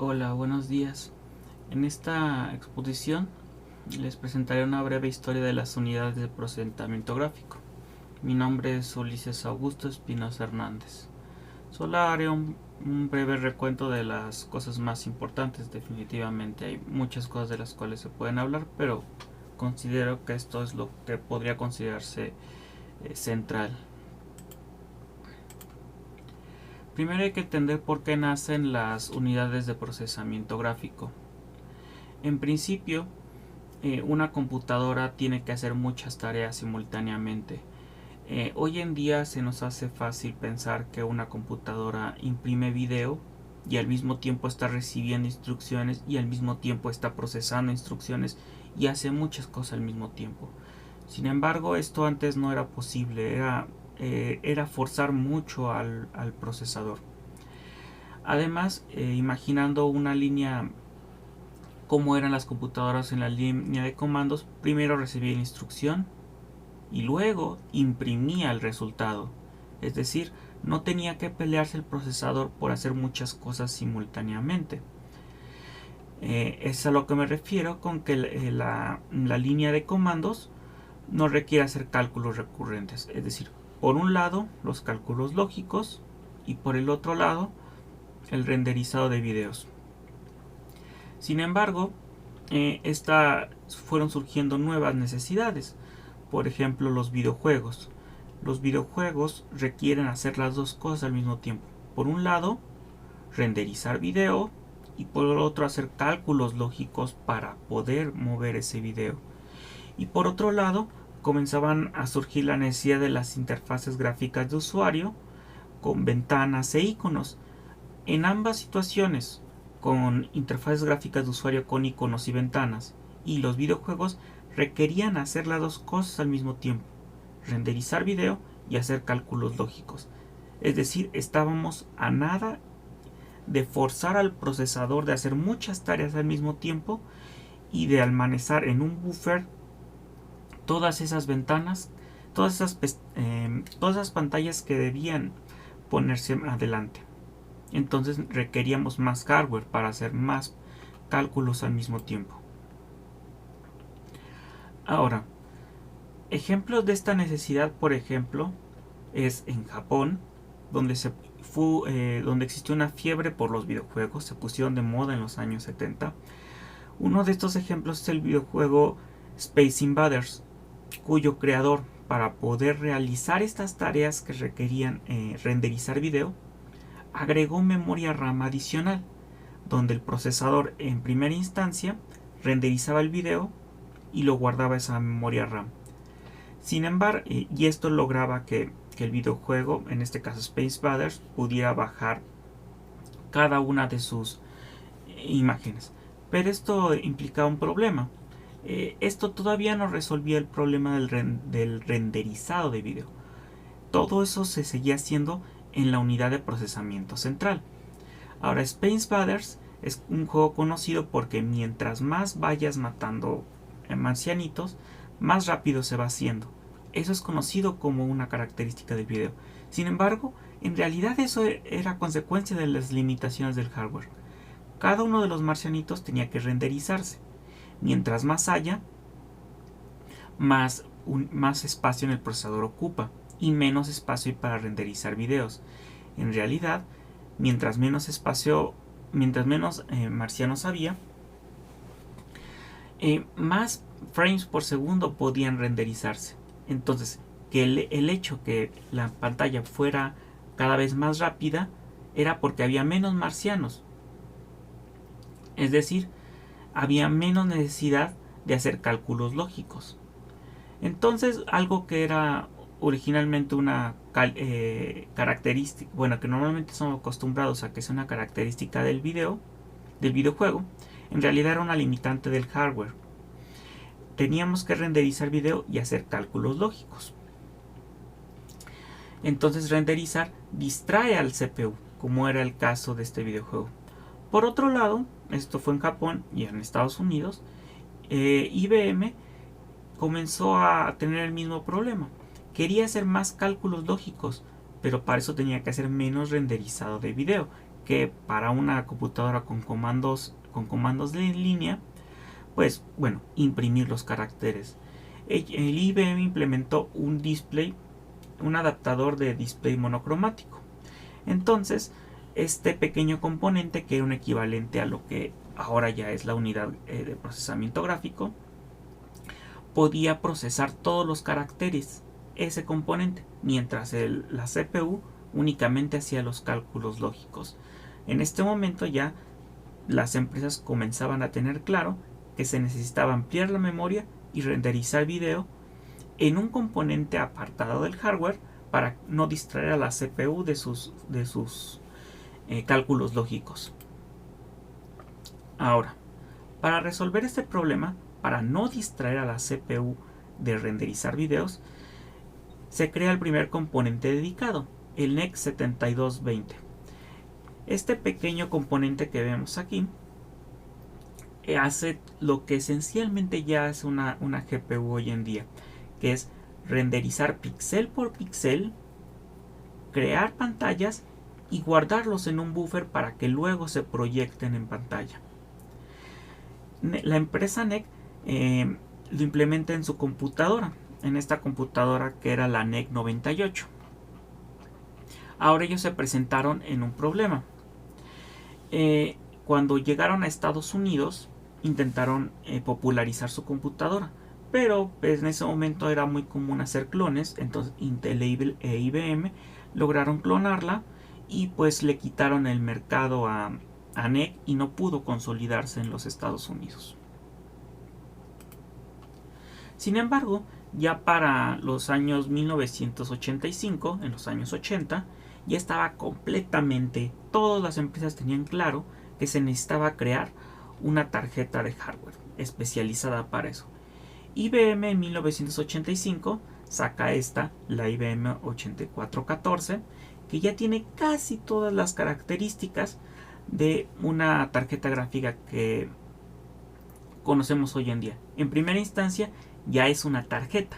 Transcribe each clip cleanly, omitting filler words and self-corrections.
Hola, buenos días. En esta exposición les presentaré una breve historia de las unidades de procesamiento gráfico. Mi nombre es Ulises Augusto Espinosa Hernández. Solo haré un breve recuento de las cosas más importantes. Definitivamente hay muchas cosas de las cuales se pueden hablar, pero considero que esto es lo que podría considerarse central. Primero hay que entender por qué nacen las unidades de procesamiento gráfico. En principio, una computadora tiene que hacer muchas tareas simultáneamente. Hoy en día se nos hace fácil pensar que una computadora imprime video y al mismo tiempo está recibiendo instrucciones y al mismo tiempo está procesando instrucciones y hace muchas cosas al mismo tiempo. Sin embargo, esto antes no era posible, era forzar mucho al procesador. Además, imaginando una línea como eran las computadoras en la línea de comandos, primero recibía la instrucción y luego imprimía el resultado. Es decir, no tenía que pelearse el procesador por hacer muchas cosas simultáneamente. Es a lo que me refiero con que la línea de comandos no requiere hacer cálculos recurrentes. Es decir, por un lado los cálculos lógicos y por el otro lado el renderizado de videos. Sin embargo, fueron surgiendo nuevas necesidades. Por ejemplo, los videojuegos. Los videojuegos requieren hacer las dos cosas al mismo tiempo. Por un lado, renderizar video y por el otro hacer cálculos lógicos para poder mover ese video. Y por otro lado, comenzaban a surgir la necesidad de las interfaces gráficas de usuario con ventanas e iconos. En ambas situaciones, con interfaces gráficas de usuario con iconos y ventanas, y los videojuegos requerían hacer las dos cosas al mismo tiempo, renderizar video y hacer cálculos lógicos. Es decir, estábamos a nada de forzar al procesador de hacer muchas tareas al mismo tiempo y de almacenar en un buffer todas esas ventanas, todas esas pantallas que debían ponerse adelante. Entonces requeríamos más hardware para hacer más cálculos al mismo tiempo. Ahora, ejemplos de esta necesidad, por ejemplo, es en Japón, donde existió una fiebre por los videojuegos, se pusieron de moda en los años 70. Uno de estos ejemplos es el videojuego Space Invaders, cuyo creador, para poder realizar estas tareas que requerían renderizar video, agregó memoria RAM adicional, donde el procesador en primera instancia renderizaba el video y lo guardaba esa memoria RAM. Sin embargo, y esto lograba que el videojuego, en este caso Space Invaders, pudiera bajar cada una de sus imágenes. Pero esto implicaba un problema. Esto todavía no resolvía el problema del renderizado de video. Todo eso se seguía haciendo en la unidad de procesamiento central. Ahora, Space Invaders es un juego conocido porque mientras más vayas matando marcianitos, más rápido se va haciendo. Eso es conocido como una característica del video. Sin embargo, en realidad eso era consecuencia de las limitaciones del hardware. Cada uno de los marcianitos tenía que renderizarse. Mientras más haya, más espacio en el procesador ocupa y menos espacio hay para renderizar videos. En realidad, mientras menos marcianos había, más frames por segundo podían renderizarse. Entonces, que el hecho que la pantalla fuera cada vez más rápida era porque había menos marcianos. Es decir, había menos necesidad de hacer cálculos lógicos. Entonces, algo que era originalmente una característica, bueno, que normalmente somos acostumbrados a que sea una característica del videojuego, en realidad era una limitante del hardware. Teníamos que renderizar video y hacer cálculos lógicos. Entonces renderizar distrae al CPU, como era el caso de este videojuego. Por otro lado, esto fue en Japón y en Estados Unidos, IBM comenzó a tener el mismo problema. Quería hacer más cálculos lógicos, pero para eso tenía que hacer menos renderizado de video, que para una computadora con comandos de línea, pues bueno, imprimir los caracteres. El IBM implementó un adaptador de display monocromático. Entonces, este pequeño componente, que era un equivalente a lo que ahora ya es la unidad de procesamiento gráfico, podía procesar todos los caracteres, ese componente, mientras la CPU únicamente hacía los cálculos lógicos. En este momento ya las empresas comenzaban a tener claro que se necesitaba ampliar la memoria y renderizar video en un componente apartado del hardware para no distraer a la CPU de sus cálculos lógicos. Ahora, para resolver este problema, para no distraer a la CPU de renderizar videos, se crea el primer componente dedicado, el NEC 7220. Este pequeño componente que vemos aquí hace lo que esencialmente ya hace una GPU hoy en día, que es renderizar píxel por píxel, crear pantallas y guardarlos en un buffer para que luego se proyecten en pantalla. La empresa NEC lo implementa en su computadora, en esta computadora que era la NEC 98. Ahora ellos se presentaron en un problema. Cuando llegaron a Estados Unidos, intentaron popularizar su computadora, pero pues, en ese momento era muy común hacer clones. Entonces Intel e IBM lograron clonarla y pues le quitaron el mercado a NEC y no pudo consolidarse en los Estados Unidos. Sin embargo, ya para los años 1985, en los años 80, ya estaba completamente, todas las empresas tenían claro que se necesitaba crear una tarjeta de hardware especializada para eso. IBM en 1985 saca la IBM 8414, que ya tiene casi todas las características de una tarjeta gráfica que conocemos hoy en día. En primera instancia, ya es una tarjeta.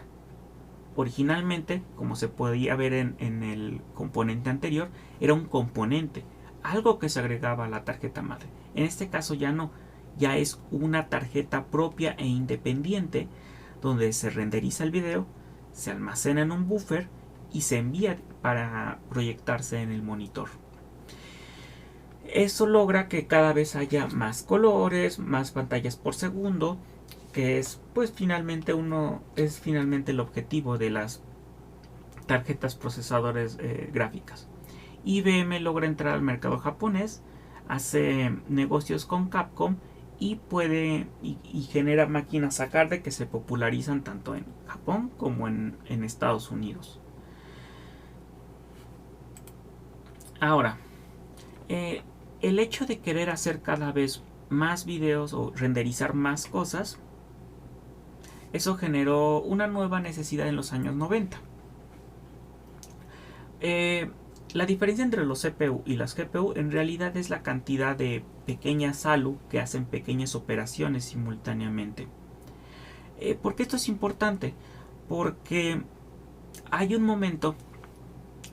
Originalmente, como se podía ver en el componente anterior, era un componente, algo que se agregaba a la tarjeta madre. En este caso ya no, ya es una tarjeta propia e independiente donde se renderiza el video, se almacena en un buffer y se envía para proyectarse en el monitor. Eso logra que cada vez haya más colores, más pantallas por segundo, que es pues finalmente el objetivo de las tarjetas procesadores gráficas. IBM logra entrar al mercado japonés, hace negocios con Capcom y genera máquinas arcade que se popularizan tanto en Japón como en Estados Unidos. Ahora, el hecho de querer hacer cada vez más videos o renderizar más cosas, eso generó una nueva necesidad en los años 90. La diferencia entre los CPU y las GPU en realidad es la cantidad de pequeñas ALU que hacen pequeñas operaciones simultáneamente. ¿Por qué esto es importante? Porque hay un momento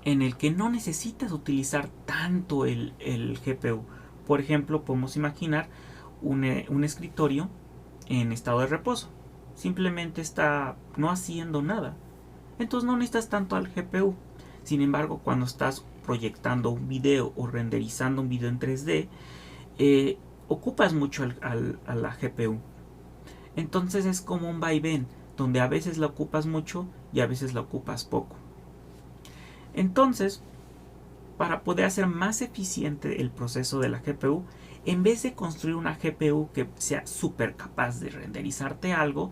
en el que no necesitas utilizar tanto el GPU. Por ejemplo, podemos imaginar un escritorio en estado de reposo. Simplemente está no haciendo nada. Entonces no necesitas tanto al GPU. Sin embargo, cuando estás proyectando un video o renderizando un video en 3D, ocupas mucho a la GPU. Entonces es como un vaivén, donde a veces la ocupas mucho y a veces la ocupas poco. Entonces, para poder hacer más eficiente el proceso de la GPU, en vez de construir una GPU que sea súper capaz de renderizarte algo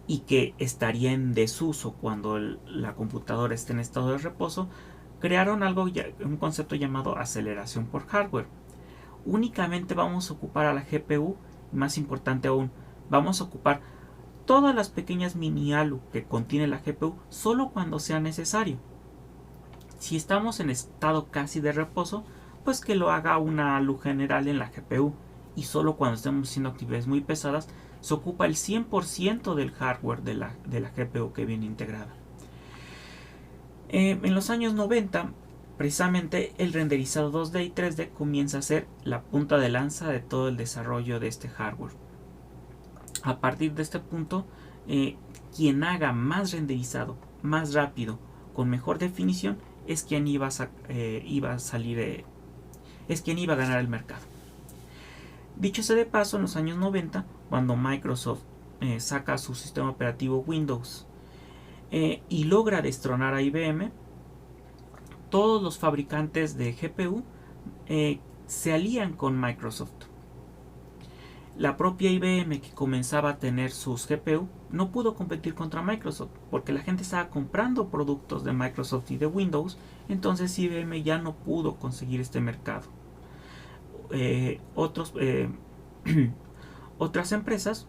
y que estaría en desuso cuando la computadora esté en estado de reposo, crearon un concepto llamado aceleración por hardware. Únicamente vamos a ocupar a la GPU, y más importante aún, vamos a ocupar todas las pequeñas mini ALU que contiene la GPU solo cuando sea necesario. Si estamos en estado casi de reposo, pues que lo haga una ALU general en la GPU, y solo cuando estemos haciendo actividades muy pesadas se ocupa el 100% del hardware de la GPU que viene integrada. En los años 90 precisamente el renderizado 2D y 3D comienza a ser la punta de lanza de todo el desarrollo de este hardware. A partir de este punto, quien haga más renderizado, más rápido, con mejor definición, es quien iba a salir, es quien iba a ganar el mercado. Dicho sea de paso, en los años 90, cuando Microsoft saca su sistema operativo Windows y logra destronar a IBM, todos los fabricantes de GPU se alían con Microsoft. La propia IBM, que comenzaba a tener sus GPU, no pudo competir contra Microsoft porque la gente estaba comprando productos de Microsoft y de Windows. Entonces IBM ya no pudo conseguir este mercado. Otras empresas,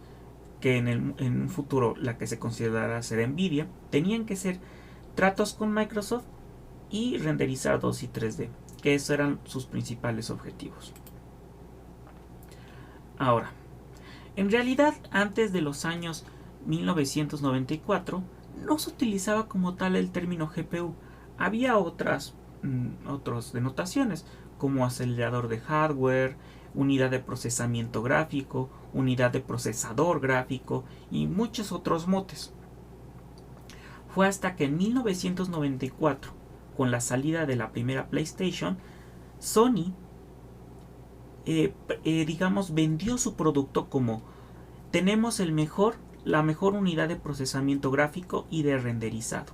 que en un futuro la que se considerará ser Nvidia, tenían que hacer tratos con Microsoft y renderizar 2 y 3D, que esos eran sus principales objetivos. Ahora, en realidad, antes de los años 1994 no se utilizaba como tal el término GPU. Había otras denotaciones, como acelerador de hardware, unidad de procesamiento gráfico, unidad de procesador gráfico y muchos otros motes. Fue hasta que en 1994, con la salida de la primera PlayStation, Sony vendió su producto como: tenemos la mejor unidad de procesamiento gráfico y de renderizado.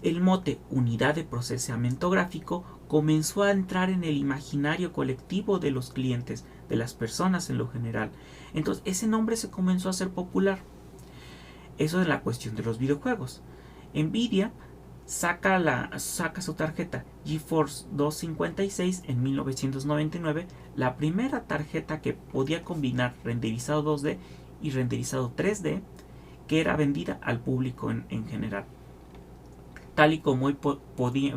El mote unidad de procesamiento gráfico comenzó a entrar en el imaginario colectivo de los clientes, de las personas en lo general. Entonces ese nombre se comenzó a hacer popular. Eso es la cuestión de los videojuegos. Nvidia saca su tarjeta GeForce 256 en 1999, la primera tarjeta que podía combinar renderizado 2D y renderizado 3D, que era vendida al público en general. Tal y como hoy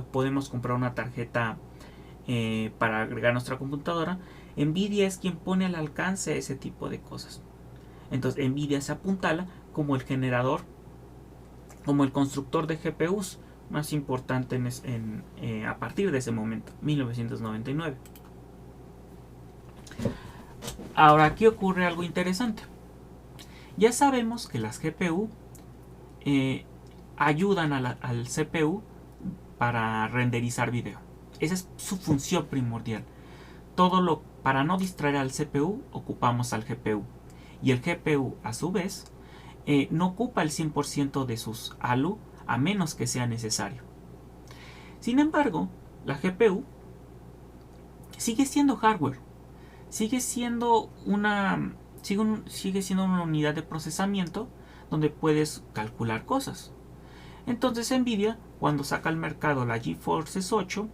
podemos comprar una tarjeta para agregar a nuestra computadora, Nvidia es quien pone al alcance ese tipo de cosas. Entonces Nvidia se apuntala como el generador, como el constructor de GPUs más importante a partir de ese momento, 1999. Ahora aquí ocurre algo interesante. Ya sabemos que las GPU ayudan al CPU para renderizar video. Esa es su función primordial. Para no distraer al CPU, ocupamos al GPU. Y el GPU, a su vez, no ocupa el 100% de sus ALU, a menos que sea necesario. Sin embargo, la GPU sigue siendo hardware. Sigue siendo una unidad de procesamiento donde puedes calcular cosas. Entonces Nvidia, cuando saca al mercado la GeForce 8,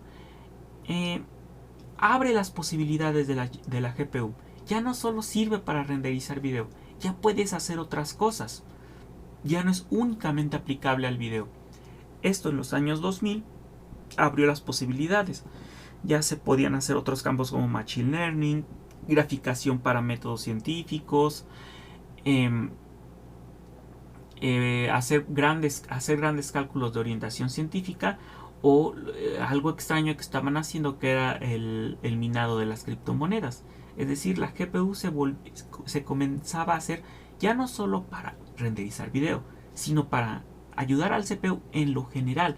abre las posibilidades de la GPU. Ya no solo sirve para renderizar video, ya puedes hacer otras cosas. Ya no es únicamente aplicable al video. Esto en los años 2000 abrió las posibilidades. Ya se podían hacer otros campos como Machine Learning, graficación para métodos científicos, hacer grandes cálculos de orientación científica, o algo extraño que estaban haciendo, que era el minado de las criptomonedas. Es decir, la GPU se comenzaba a hacer ya no solo para renderizar video, sino para ayudar al CPU en lo general,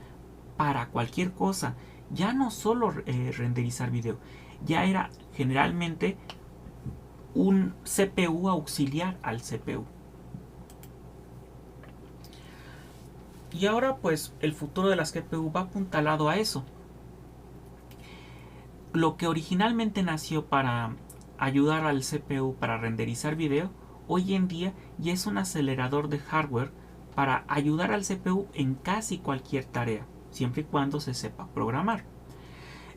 para cualquier cosa. Ya no solo renderizar video, ya era generalmente un CPU auxiliar al CPU. Y ahora pues el futuro de las GPU va apuntalado a eso. Lo que originalmente nació para ayudar al CPU para renderizar video, hoy en día ya es un acelerador de hardware para ayudar al CPU en casi cualquier tarea, siempre y cuando se sepa programar.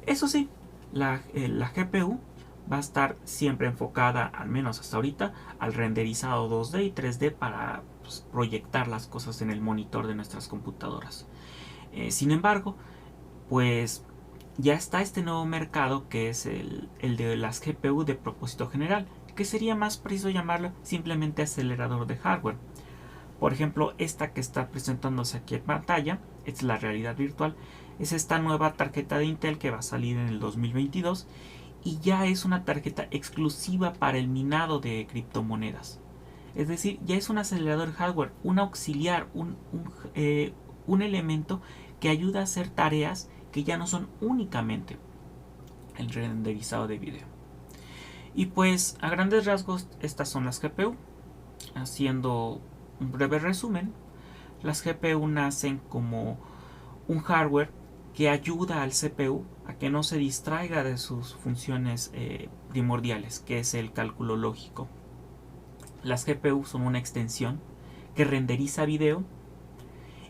Eso sí, la GPU va a estar siempre enfocada, al menos hasta ahorita, al renderizado 2D y 3D para proyectar las cosas en el monitor de nuestras computadoras. Sin embargo, pues ya está este nuevo mercado, que es el de las GPU de propósito general, que sería más preciso llamarlo simplemente acelerador de hardware. Por ejemplo, esta que está presentándose aquí en pantalla, es la realidad virtual. es esta nueva tarjeta de Intel que va a salir en el 2022 y ya es una tarjeta exclusiva para el minado de criptomonedas. Es decir, ya es un acelerador hardware, un auxiliar, un elemento que ayuda a hacer tareas que ya no son únicamente el renderizado de video. Y pues a grandes rasgos estas son las GPU. Haciendo un breve resumen, las GPU nacen como un hardware que ayuda al CPU a que no se distraiga de sus funciones primordiales, que es el cálculo lógico. Las GPU son una extensión que renderiza video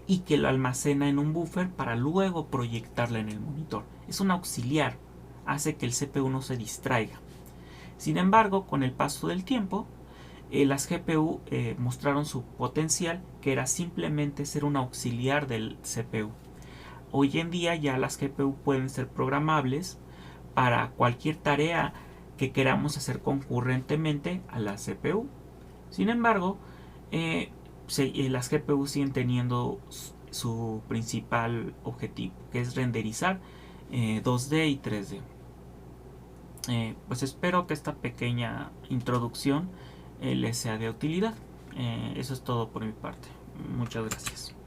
y que lo almacena en un buffer para luego proyectarla en el monitor. Es un auxiliar, hace que el CPU no se distraiga. Sin embargo, con el paso del tiempo, las GPU mostraron su potencial, que era simplemente ser un auxiliar del CPU. Hoy en día ya las GPU pueden ser programables para cualquier tarea que queramos hacer concurrentemente a la CPU. Sin embargo, las GPU siguen teniendo su principal objetivo, que es renderizar 2D y 3D. Pues espero que esta pequeña introducción les sea de utilidad. Eso es todo por mi parte. Muchas gracias.